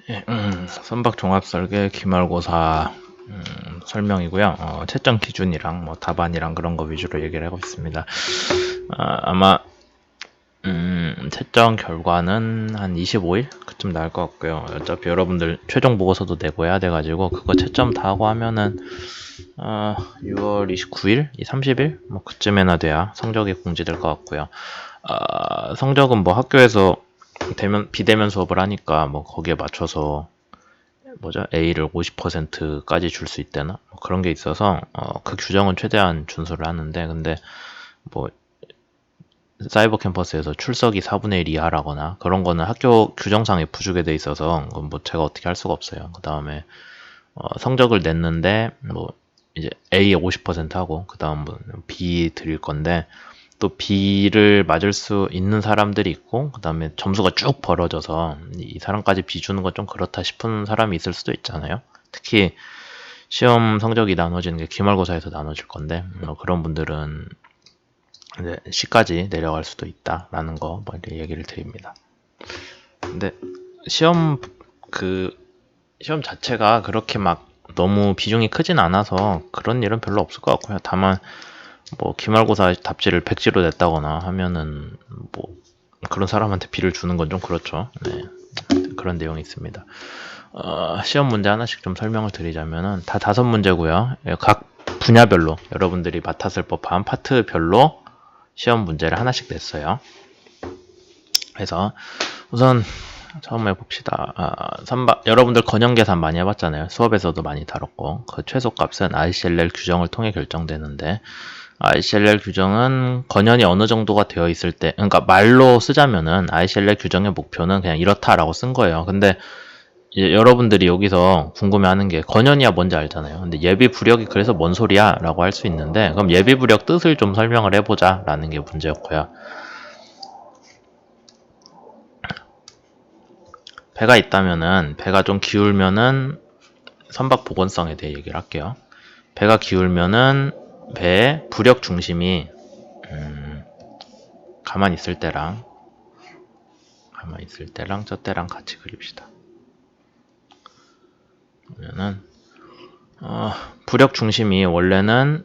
예, 선박 종합 설계 기말고사 설명이고요. 채점 기준이랑 뭐 답안이랑 그런 거 위주로 얘기를 하고 있습니다. 아마 채점 결과는 한 25일 그쯤 나올 것 같고요. 어차피 여러분들 최종 보고서도 내고 해야 돼가지고 그거 채점 다 하고 하면은 6월 29일, 30일 뭐 그쯤에나 돼야 성적이 공지될 것 같고요. 성적은 뭐 학교에서 비대면 수업을 하니까 뭐 거기에 맞춰서 A를 50%까지 줄 수 있대나 뭐 그런 게 있어서 그 규정은 최대한 준수를 하는데, 근데 뭐 사이버 캠퍼스에서 출석이 4분의 1 이하라거나 그런 거는 학교 규정상에 부주게 돼 있어서 그건 뭐 제가 어떻게 할 수가 없어요. 그 다음에 성적을 냈는데 뭐 이제 A에 50% 하고 그 다음 뭐 B 드릴 건데, 또 B를 맞을 수 있는 사람들이 있고 그 다음에 점수가 쭉 벌어져서 이 사람까지 B 주는 건 좀 그렇다 싶은 사람이 있을 수도 있잖아요. 특히 시험 성적이 나눠지는 게 기말고사에서 나눠질 건데 그런 분들은 이제 C까지 내려갈 수도 있다라는 거 뭐 이렇게 얘기를 드립니다. 근데 시험 시험 자체가 그렇게 막 너무 비중이 크진 않아서 그런 일은 별로 없을 것 같고요. 다만 뭐 기말고사 답지를 100지로 냈다거나 하면은 뭐 그런 사람한테 B를 주는 건 좀 그렇죠. 네. 그런 내용이 있습니다. 시험 문제 하나씩 좀 설명을 드리자면은 다 5문제고요. 각 분야별로 여러분들이 맡았을 법한 파트별로 시험 문제를 하나씩 냈어요. 그래서 우선 처음 해봅시다. 여러분들 건형 계산 많이 해봤잖아요. 수업에서도 많이 다뤘고, 그 최소값은 ICLL 규정을 통해 결정되는데, ICLL 규정은 건현이 어느 정도가 되어 있을 때, 그러니까 말로 쓰자면은 ICLL 규정의 목표는 그냥 이렇다라고 쓴 거예요. 근데 이제 여러분들이 여기서 궁금해하는 게 건현이야 뭔지 알잖아요. 근데 예비 부력이 그래서 뭔 소리야? 라고 할 수 있는데, 그럼 예비 부력 뜻을 좀 설명을 해보자 라는 게 문제였고요. 배가 있다면은, 배가 좀 기울면은 선박 복원성에 대해 얘기를 할게요. 배가 기울면은 배의 부력 중심이 가만히 있을 때랑 저 때랑 같이 그립시다. 그러면은 부력 중심이 원래는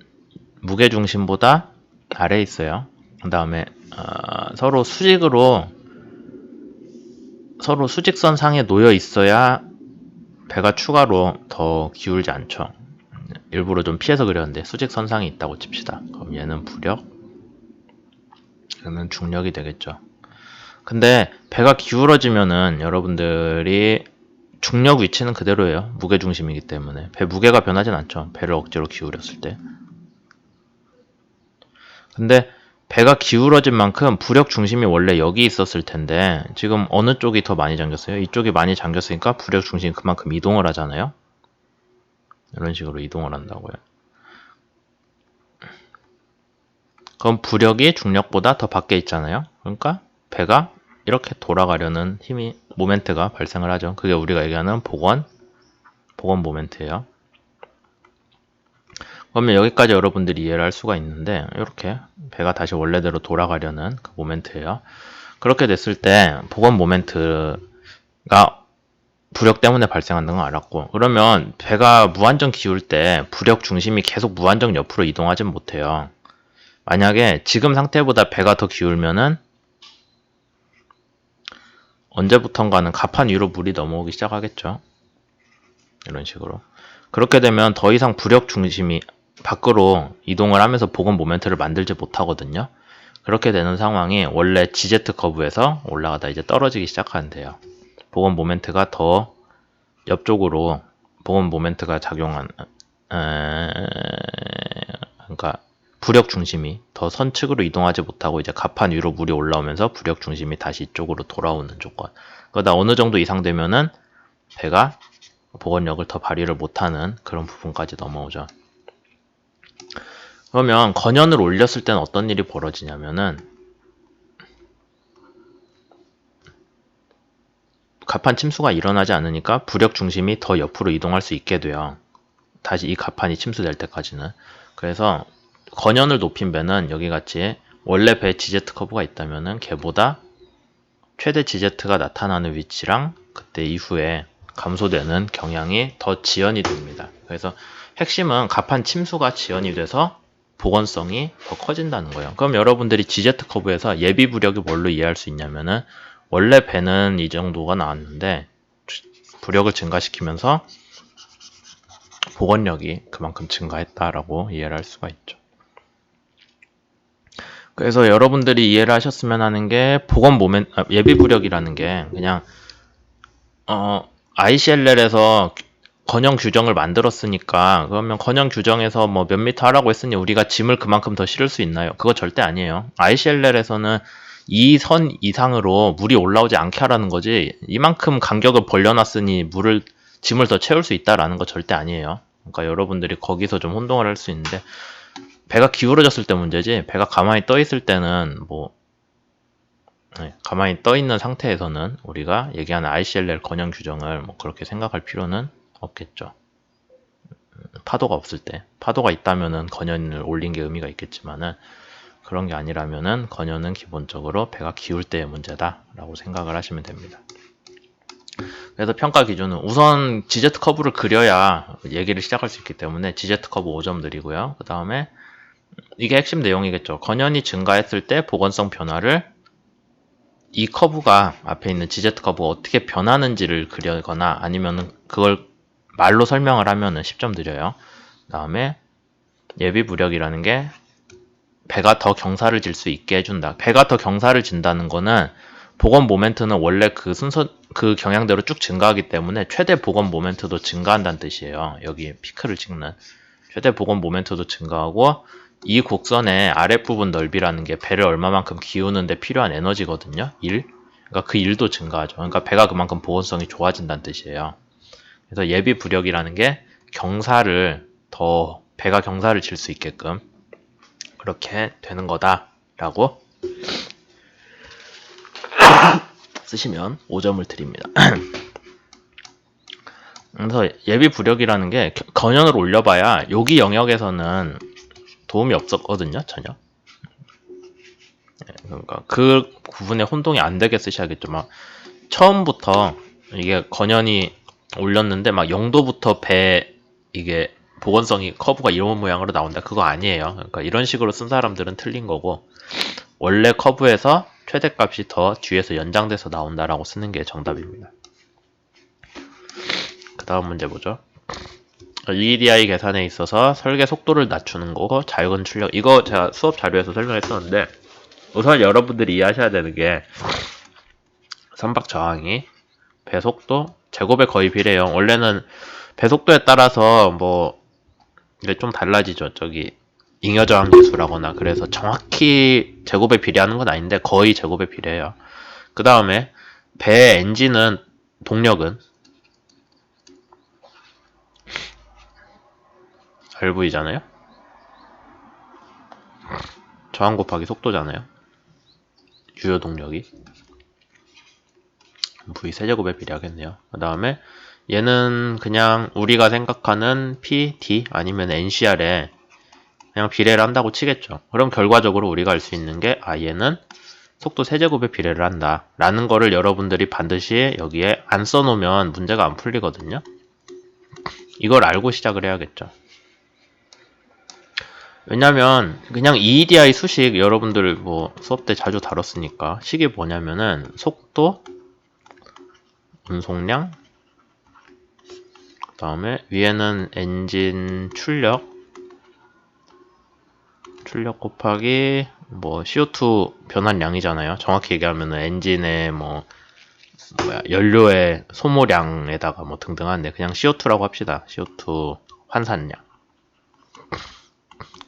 무게 중심보다 아래에 있어요. 그 다음에 서로 수직선 상에 놓여 있어야 배가 추가로 더 기울지 않죠. 일부러 좀 피해서 그렸는데 수직선상이 있다고 칩시다. 그럼 얘는 부력, 그러면 중력이 되겠죠. 근데 배가 기울어지면은 여러분들이 중력 위치는 그대로예요. 무게중심이기 때문에 배 무게가 변하진 않죠. 배를 억지로 기울였을 때. 근데 배가 기울어진 만큼 부력 중심이 원래 여기 있었을 텐데 지금 어느 쪽이 더 많이 잠겼어요? 이쪽이 많이 잠겼으니까 부력 중심이 그만큼 이동을 하잖아요. 이런 식으로 이동을 한다고요. 그럼 부력이 중력보다 더 밖에 있잖아요. 그러니까 배가 이렇게 돌아가려는 힘이, 모멘트가 발생을 하죠. 그게 우리가 얘기하는 복원 모멘트예요. 그러면 여기까지 여러분들이 이해를 할 수가 있는데, 이렇게 배가 다시 원래대로 돌아가려는 그 모멘트예요. 그렇게 됐을 때 복원 모멘트가 부력 때문에 발생한다는 걸 알았고, 그러면 배가 무한정 기울 때 부력 중심이 계속 무한정 옆으로 이동하진 못해요. 만약에 지금 상태보다 배가 더 기울면은 언제부턴가는 갑판 위로 물이 넘어오기 시작하겠죠. 이런 식으로. 그렇게 되면 더 이상 부력 중심이 밖으로 이동을 하면서 복원 모멘트를 만들지 못하거든요. 그렇게 되는 상황이 원래 GZ 커브에서 올라가다 이제 떨어지기 시작하는데요. 복원 모멘트가 더 옆쪽으로 복원 모멘트가 작용한 그러니까 부력 중심이 더 선측으로 이동하지 못하고 이제 갑판 위로 물이 올라오면서 부력 중심이 다시 이쪽으로 돌아오는 조건. 그러다 어느 정도 이상 되면은 배가 복원력을 더 발휘를 못하는 그런 부분까지 넘어오죠. 그러면 건현을 올렸을 때는 어떤 일이 벌어지냐면은 갑판 침수가 일어나지 않으니까 부력 중심이 더 옆으로 이동할 수 있게 돼요. 다시 이 갑판이 침수될 때까지는. 그래서 건현을 높인 배는 여기 같이 원래 배 GZ 커브가 있다면은 걔보다 최대 GZ가 나타나는 위치랑 그때 이후에 감소되는 경향이 더 지연이 됩니다. 그래서 핵심은 갑판 침수가 지연이 돼서 복원성이 더 커진다는 거예요. 그럼 여러분들이 GZ 커브에서 예비 부력이 뭘로 이해할 수 있냐면은 원래 배는 이 정도가 나왔는데 부력을 증가시키면서 복원력이 그만큼 증가했다라고 이해를 할 수가 있죠. 그래서 여러분들이 이해를 하셨으면 하는 게 예비 부력이라는 게 그냥 ICLL에서 건형 규정을 만들었으니까 그러면 건형 규정에서 뭐 몇 미터 하라고 했으니 우리가 짐을 그만큼 더 실을 수 있나요? 그거 절대 아니에요. ICLL에서는 이 선 이상으로 물이 올라오지 않게 하라는 거지 이만큼 간격을 벌려놨으니 짐을 더 채울 수 있다라는 거 절대 아니에요. 그러니까 여러분들이 거기서 좀 혼동을 할 수 있는데 배가 기울어졌을 때 문제지 배가 가만히 떠 있을 때는 가만히 떠 있는 상태에서는 우리가 얘기하는 ICLL 건형 규정을 뭐 그렇게 생각할 필요는 없겠죠. 파도가 없을 때, 파도가 있다면은 건현을 올린 게 의미가 있겠지만은 그런 게 아니라면은 건현은 기본적으로 배가 기울 때의 문제다라고 생각을 하시면 됩니다. 그래서 평가 기준은 우선 GZ 커브를 그려야 얘기를 시작할 수 있기 때문에 GZ 커브 5점 드리고요. 그 다음에 이게 핵심 내용이겠죠. 건현이 증가했을 때 복원성 변화를 이 커브가 앞에 있는 GZ 커브가 어떻게 변하는지를 그리거나 아니면은 그걸 말로 설명을 하면은 10점 드려요. 그 다음에 예비 부력이라는 게 배가 더 경사를 질 수 있게 해준다. 배가 더 경사를 진다는 거는 복원 모멘트는 원래 그 경향대로 쭉 증가하기 때문에 최대 복원 모멘트도 증가한다는 뜻이에요. 여기 피크를 찍는 최대 복원 모멘트도 증가하고 이 곡선의 아랫부분 넓이라는 게 배를 얼마만큼 기우는데 필요한 에너지거든요. 그러니까 그 일도 증가하죠. 그러니까 배가 그만큼 복원성이 좋아진다는 뜻이에요. 그래서 예비 부력이라는 게 배가 경사를 질 수 있게끔 그렇게 되는 거다라고 쓰시면 5점을 드립니다. 그래서 예비 부력이라는 게 건현을 올려봐야 여기 영역에서는 도움이 없었거든요, 전혀. 그러니까 그 부분에 혼동이 안 되게 쓰셔야겠죠. 막 처음부터 이게 건현이 올렸는데 막 0도부터 이게 복원성이 커브가 이런 모양으로 나온다. 그거 아니에요. 그러니까 이런 식으로 쓴 사람들은 틀린 거고 원래 커브에서 최대값이 더 뒤에서 연장돼서 나온다라고 쓰는 게 정답입니다. 그 다음 문제 보죠. EEDI 계산에 있어서 설계 속도를 낮추는 거고 자유근 출력 이거 제가 수업 자료에서 설명했었는데 우선 여러분들이 이해하셔야 되는 게 선박 저항이 배 속도 제곱에 거의 비례해요. 원래는 배 속도에 따라서 뭐 이게 좀 달라지죠. 잉여 저항 지수라거나 그래서 정확히 제곱에 비례하는 건 아닌데 거의 제곱에 비례해요. 그 다음에 배 엔진은 동력은 RV잖아요. 저항 곱하기 속도잖아요. 유효 동력이 V 세제곱에 비례하겠네요. 그 다음에 얘는 그냥 우리가 생각하는 P, D 아니면 NCR에 그냥 비례를 한다고 치겠죠. 그럼 결과적으로 우리가 알 수 있는 게 얘는 속도 세제곱에 비례를 한다 라는 거를 여러분들이 반드시 여기에 안 써놓으면 문제가 안 풀리거든요. 이걸 알고 시작을 해야겠죠. 왜냐면 그냥 EEDI 수식 여러분들 뭐 수업 때 자주 다뤘으니까 식이 뭐냐면은 속도, 운송량, 그 다음에 위에는 엔진 출력 곱하기 뭐 CO2 변환량이잖아요. 정확히 얘기하면은 엔진의 연료의 소모량에다가 뭐 등등 한데 그냥 CO2라고 합시다. CO2 환산량.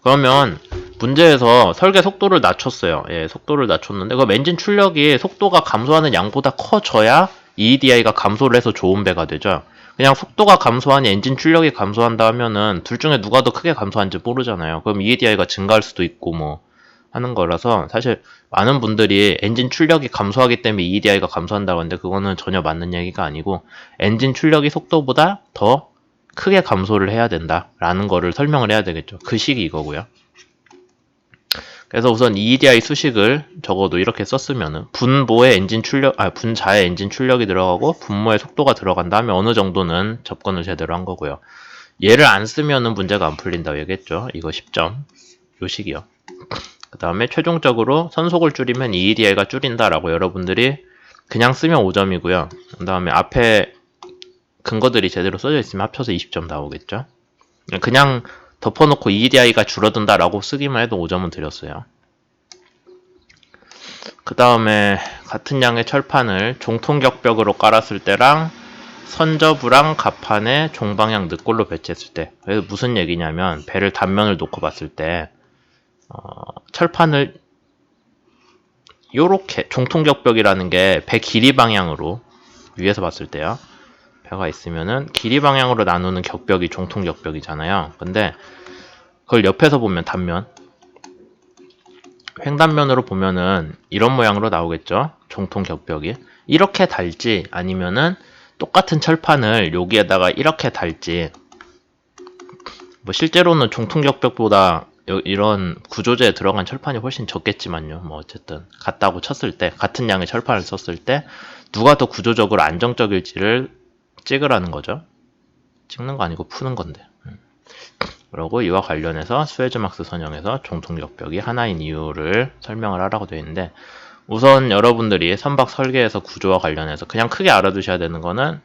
그러면 문제에서 설계 속도를 낮췄어요. 속도를 낮췄는데 그럼 엔진 출력이 속도가 감소하는 양보다 커져야 EEDI가 감소를 해서 좋은 배가 되죠. 그냥 속도가 감소하니 엔진 출력이 감소한다 하면은 둘 중에 누가 더 크게 감소한지 모르잖아요. 그럼 EEDI가 증가할 수도 있고 뭐 하는 거라서 사실 많은 분들이 엔진 출력이 감소하기 때문에 EEDI가 감소한다고 하는데 그거는 전혀 맞는 얘기가 아니고 엔진 출력이 속도보다 더 크게 감소를 해야 된다라는 거를 설명을 해야 되겠죠. 그 식이 이거고요. 그래서 우선 EEDI 수식을 적어도 이렇게 썼으면은 분자의 엔진 출력이 들어가고 분모의 속도가 들어간다 하면 어느 정도는 접근을 제대로 한 거고요. 얘를 안 쓰면은 문제가 안 풀린다고 얘기했죠. 이거 10점. 요 식이요. 그 다음에 최종적으로 선속을 줄이면 EEDI가 줄인다라고 여러분들이 그냥 쓰면 5점이고요. 그 다음에 앞에 근거들이 제대로 써져 있으면 합쳐서 20점 나오겠죠. 그냥 덮어놓고 EEDI가 줄어든다라고 쓰기만 해도 5점은 드렸어요. 그 다음에 같은 양의 철판을 종통격벽으로 깔았을 때랑 선저부랑 갑판에 종방향 늑골로 배치했을 때, 그래서 무슨 얘기냐면 배를 단면을 놓고 봤을 때 철판을 요렇게 종통격벽이라는 게 배 길이 방향으로 위에서 봤을 때요. 배가 있으면은 길이 방향으로 나누는 격벽이 종통격벽이잖아요. 근데 그걸 옆에서 보면 단면, 횡단면으로 보면은 이런 모양으로 나오겠죠. 종통격벽이 이렇게 달지 아니면은 똑같은 철판을 여기에다가 이렇게 달지, 뭐 실제로는 종통격벽보다 이런 구조재에 들어간 철판이 훨씬 적겠지만요. 뭐 어쨌든 같다고 쳤을 때, 같은 양의 철판을 썼을 때 누가 더 구조적으로 안정적일지를 찍으라는 거죠. 찍는 거 아니고 푸는 건데. 그리고 이와 관련해서 스웨즈막스 선형에서 종통격벽이 하나인 이유를 설명을 하라고 되어 있는데, 우선 여러분들이 선박 설계에서 구조와 관련해서 그냥 크게 알아두셔야 되는 거는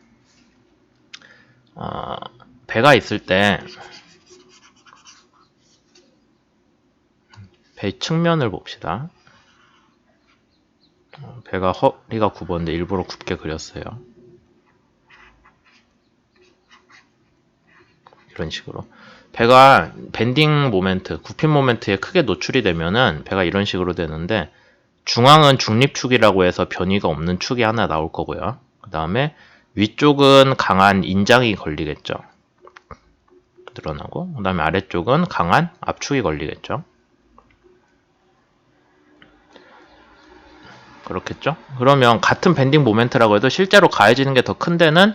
배가 있을 때 배 측면을 봅시다. 배가 허리가 굽었는데 일부러 굽게 그렸어요. 이런 식으로 배가 밴딩 모멘트, 굽힘 모멘트에 크게 노출이 되면은 배가 이런 식으로 되는데, 중앙은 중립축이라고 해서 변이가 없는 축이 하나 나올 거고요. 그 다음에 위쪽은 강한 인장이 걸리겠죠. 늘어나고, 그 다음에 아래쪽은 강한 압축이 걸리겠죠. 그렇겠죠? 그러면 같은 밴딩 모멘트라고 해도 실제로 가해지는 게 더 큰 데는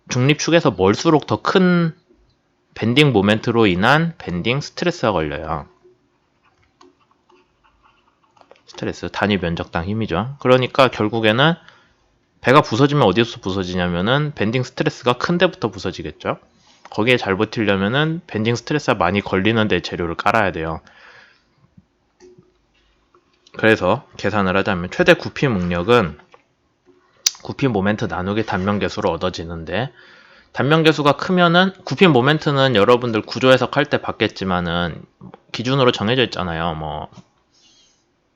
중립축에서 멀수록 더 큰 밴딩 모멘트로 인한 밴딩 스트레스가 걸려요. 스트레스, 단위 면적당 힘이죠. 그러니까 결국에는 배가 부서지면 어디서 부서지냐면은 밴딩 스트레스가 큰 데부터 부서지겠죠. 거기에 잘 버티려면은 밴딩 스트레스가 많이 걸리는 데 재료를 깔아야 돼요. 그래서 계산을 하자면 최대 굽힘 응력은 굽힘 모멘트 나누기 단면 계수로 얻어지는데, 단면 계수가 크면은 굽힘 모멘트는 여러분들 구조 해석할 때 봤겠지만은 기준으로 정해져 있잖아요. 뭐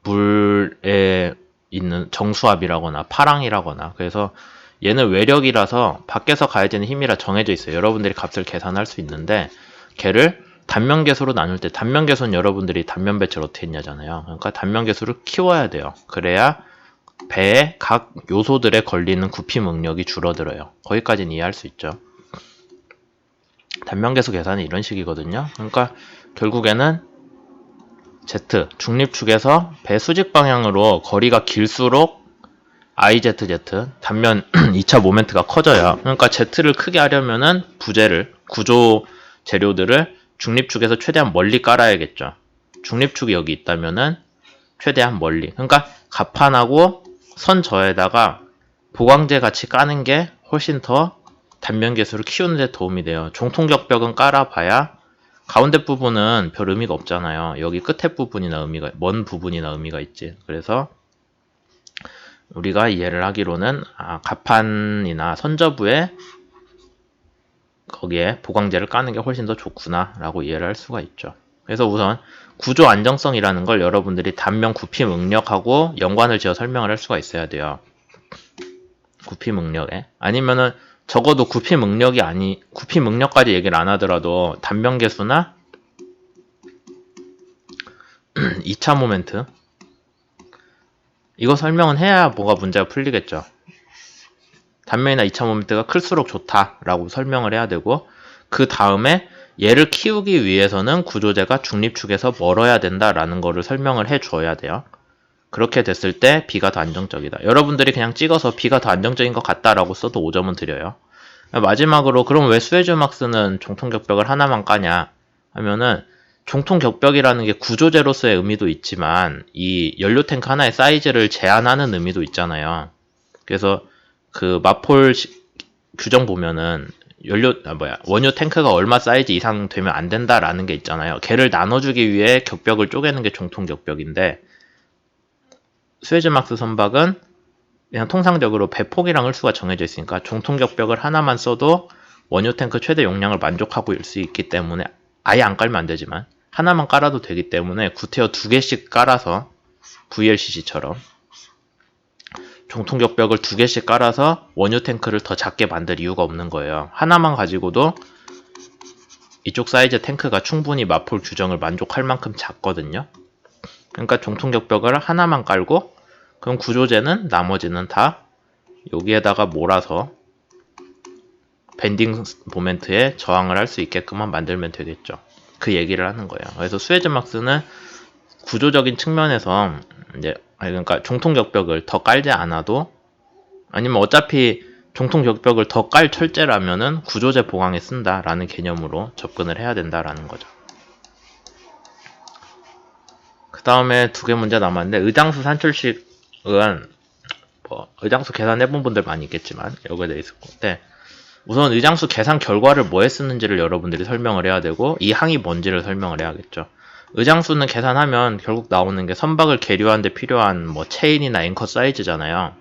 물에 있는 정수압이라거나 파랑이라거나. 그래서 얘는 외력이라서 밖에서 가해지는 힘이라 정해져 있어요. 여러분들이 값을 계산할 수 있는데, 걔를 단면 계수로 나눌 때, 단면 계수는 여러분들이 단면 배치를 어떻게 했냐잖아요. 그러니까 단면 계수를 키워야 돼요. 그래야 배의 각 요소들에 걸리는 굽힘 응력이 줄어들어요. 거기까지는 이해할 수 있죠. 단면 계수 계산은 이런 식이거든요. 그러니까 결국에는 Z, 중립축에서 배 수직 방향으로 거리가 길수록 IZZ, 단면 2차 모멘트가 커져요. 그러니까 Z를 크게 하려면은 부재를, 구조 재료들을 중립축에서 최대한 멀리 깔아야겠죠. 중립축이 여기 있다면은 최대한 멀리. 그러니까 갑판하고 선저에다가 보강제 같이 까는 게 훨씬 더 단면 계수를 키우는 데 도움이 돼요. 종통격벽은 깔아봐야 가운데 부분은 별 의미가 없잖아요. 여기 끝에 부분이나 먼 부분이나 의미가 있지. 그래서 우리가 이해를 하기로는 갑판이나 선저부에 거기에 보강제를 까는 게 훨씬 더 좋구나 라고 이해를 할 수가 있죠. 그래서 우선 구조 안정성이라는 걸 여러분들이 단면 굽힘 응력하고 연관을 지어 설명을 할 수가 있어야 돼요. 굽힘 응력에. 아니면은 적어도 굽힘 응력까지 얘기를 안 하더라도 단면 계수나 2차 모멘트, 이거 설명은 해야 뭐가 문제가 풀리겠죠. 단면이나 2차 모멘트가 클수록 좋다라고 설명을 해야 되고, 그 다음에 얘를 키우기 위해서는 구조재가 중립축에서 멀어야 된다라는 거를 설명을 해줘야 돼요. 그렇게 됐을 때 B가 더 안정적이다. 여러분들이 그냥 찍어서 B가 더 안정적인 것 같다라고 써도 5점은 드려요. 마지막으로 그럼 왜 스웨즈막스는 종통격벽을 하나만 까냐 하면은 종통격벽이라는 게 구조제로서의 의미도 있지만 이 연료 탱크 하나의 사이즈를 제한하는 의미도 있잖아요. 그래서 그 마폴 규정 보면은 원유 탱크가 얼마 사이즈 이상 되면 안 된다라는 게 있잖아요. 걔를 나눠주기 위해 격벽을 쪼개는 게 종통격벽인데, 스웨즈막스 선박은 그냥 통상적으로 배폭이랑 흘수가 정해져 있으니까 종통격벽을 하나만 써도 원유 탱크 최대 용량을 만족하고 일 수 있기 때문에, 아예 안 깔면 안 되지만 하나만 깔아도 되기 때문에 구테어 2개씩 깔아서 VLCC처럼 종통격벽을 2개씩 깔아서 원유 탱크를 더 작게 만들 이유가 없는 거예요. 하나만 가지고도 이쪽 사이즈 탱크가 충분히 마폴 규정을 만족할 만큼 작거든요. 그러니까 종통격벽을 하나만 깔고, 그럼 구조제는 나머지는 다 여기에다가 몰아서 밴딩 모멘트에 저항을 할 수 있게끔만 만들면 되겠죠. 그 얘기를 하는 거예요. 그래서 스웨즈막스는 구조적인 측면에서 이제, 그러니까 종통격벽을 더 깔지 않아도, 아니면 어차피 종통격벽을 더 깔 철제라면은 구조제 보강에 쓴다라는 개념으로 접근을 해야 된다라는 거죠. 그 다음에 2개 문제 남았는데, 의장수 산출식은 의장수 계산해본 분들 많이 있겠지만 여기에 대해 있을 건데, 우선 의장수 계산 결과를 뭐에 쓰는지를 여러분들이 설명을 해야 되고, 이 항이 뭔지를 설명을 해야겠죠. 의장수는 계산하면 결국 나오는 게 선박을 계류하는 데 필요한 체인이나 앵커 사이즈잖아요.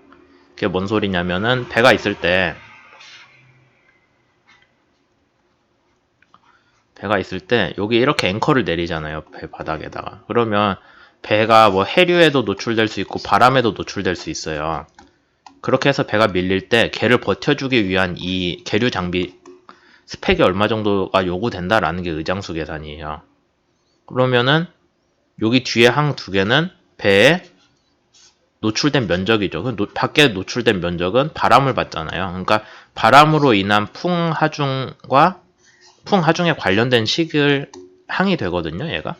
그게 뭔 소리냐면은, 배가 있을 때 여기 이렇게 앵커를 내리잖아요. 배 바닥에다가. 그러면 배가 해류에도 노출될 수 있고 바람에도 노출될 수 있어요. 그렇게 해서 배가 밀릴 때 걔를 버텨주기 위한 이 계류 장비 스펙이 얼마 정도가 요구된다라는 게 의장수 계산이에요. 그러면은 여기 뒤에 항 2개는 배에 노출된 면적이죠. 밖에 노출된 면적은 바람을 받잖아요. 그러니까 바람으로 인한 풍하중에 관련된 식을 항이 되거든요, 얘가.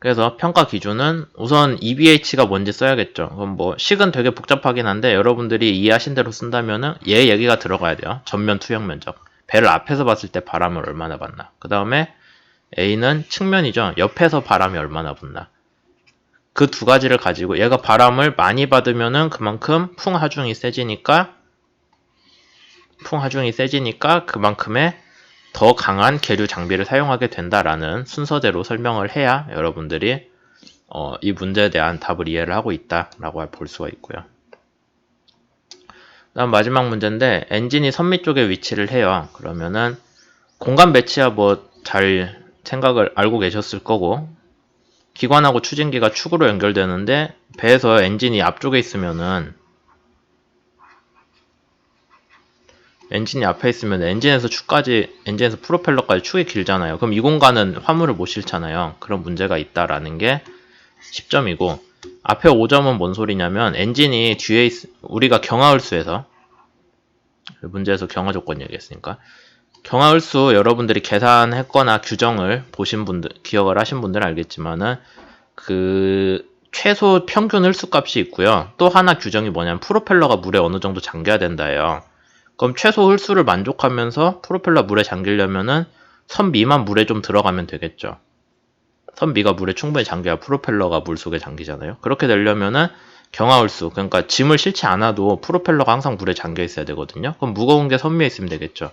그래서 평가 기준은 우선 EBH가 뭔지 써야겠죠. 그럼 식은 되게 복잡하긴 한데 여러분들이 이해하신 대로 쓴다면은 얘 얘기가 들어가야 돼요. 전면 투영 면적. 배를 앞에서 봤을 때 바람을 얼마나 받나. 그 다음에 A는 측면이죠. 옆에서 바람이 얼마나 붙나. 그 2가지를 가지고 얘가 바람을 많이 받으면은 그만큼 풍하중이 세지니까 그만큼의 더 강한 계류 장비를 사용하게 된다라는 순서대로 설명을 해야 여러분들이 이 문제에 대한 답을 이해를 하고 있다라고 볼 수가 있고요. 다음 마지막 문제인데, 엔진이 선미 쪽에 위치를 해요. 그러면은 공간 배치야 잘 생각을 알고 계셨을 거고, 기관하고 추진기가 축으로 연결되는데 배에서 엔진이 앞쪽에 있으면은, 엔진이 앞에 있으면 엔진에서 프로펠러까지 축이 길잖아요. 그럼 이 공간은 화물을 못 실잖아요. 그런 문제가 있다라는 게 10점이고, 앞에 5점은 뭔 소리냐면, 엔진이 뒤에 우리가 경하을수에서, 문제에서 경하 조건 얘기했으니까, 경하을수 여러분들이 계산했거나 규정을 보신 분들, 기억을 하신 분들은 알겠지만은 그 최소 평균 흘수 값이 있고요. 또 하나 규정이 뭐냐면 프로펠러가 물에 어느 정도 잠겨야 된다예요. 그럼 최소 흘수를 만족하면서 프로펠러 물에 잠기려면은 선 미만 물에 좀 들어가면 되겠죠. 선 미가 물에 충분히 잠겨야 프로펠러가 물 속에 잠기잖아요. 그렇게 되려면은 경하흘수, 그러니까 짐을 실지 않아도 프로펠러가 항상 물에 잠겨 있어야 되거든요. 그럼 무거운 게 선 위에 있으면 되겠죠.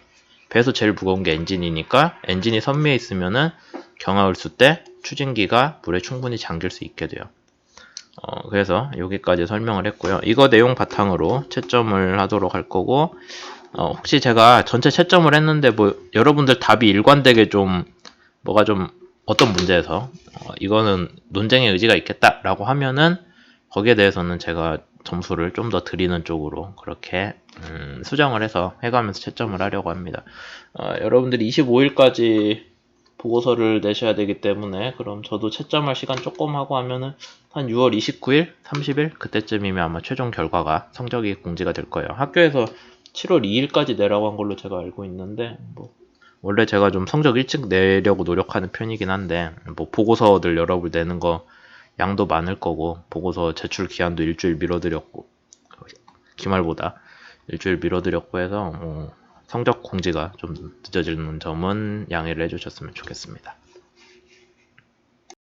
배에서 제일 무거운 게 엔진이니까 엔진이 선 위에 있으면은 경하흘수 때 추진기가 물에 충분히 잠길 수 있게 돼요. 그래서 여기까지 설명을 했고요. 이거 내용 바탕으로 채점을 하도록 할 거고, 혹시 제가 전체 채점을 했는데 여러분들 답이 일관되게 어떤 문제에서 이거는 논쟁의 의지가 있겠다라고 하면은 거기에 대해서는 제가 점수를 좀 더 드리는 쪽으로 그렇게 수정을 해서 해가면서 채점을 하려고 합니다. 여러분들이 25일까지 보고서를 내셔야 되기 때문에, 그럼 저도 채점할 시간 조금 하고 하면은 한 6월 29일, 30일 그때쯤이면 아마 최종 결과가 성적이 공지가 될 거예요. 학교에서 7월 2일까지 내라고 한 걸로 제가 알고 있는데, 원래 제가 좀 성적 일찍 내려고 노력하는 편이긴 한데, 보고서들 여러분 내는 거 양도 많을 거고, 보고서 제출 기한도 일주일 미뤄드렸고, 기말보다 일주일 미뤄드렸고 해서 성적 공지가 좀 늦어지는 점은 양해를 해주셨으면 좋겠습니다.